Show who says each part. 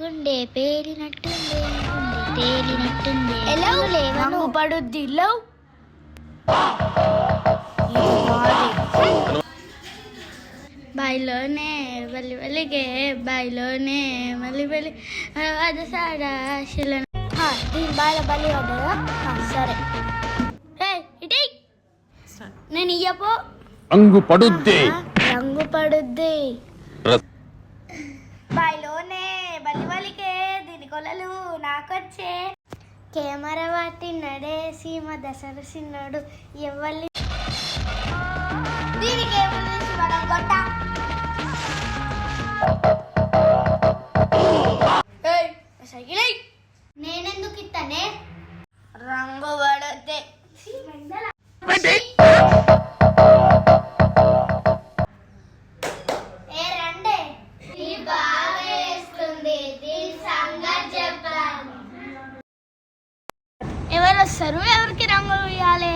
Speaker 1: గుండె పేలినట్టుంది గుండె తేలినట్టుంది
Speaker 2: రంగు పడుద్ది లవ్ బాయిలోనే బలి బలిగే బాయిలోనే మళ్ళీ బలి అదసాడా
Speaker 1: దీని బాగా బలి పడ్డా సరే
Speaker 2: ఇటీ నేను ఇయ్యపో
Speaker 3: రంగు పడుద్ది
Speaker 2: రంగు పడుద్ది
Speaker 3: రస్-
Speaker 2: బాయిలోనే బలి బలికే దీని కొలలు నాకొచ్చే కెమెరా వాటి నడే సీమ దశలు సిన్నోడు ఎవరి దీనికి ఏమన్నా మనం కొట్ట సైకిల్ నేనెందుకు ఇస్తానే రంగు పడద్దే ఏ రండే బాగా వేస్తుంది దీని సంగతి చెప్తాను ఎవరు వస్తారు ఎవరికి రంగు వేయాలి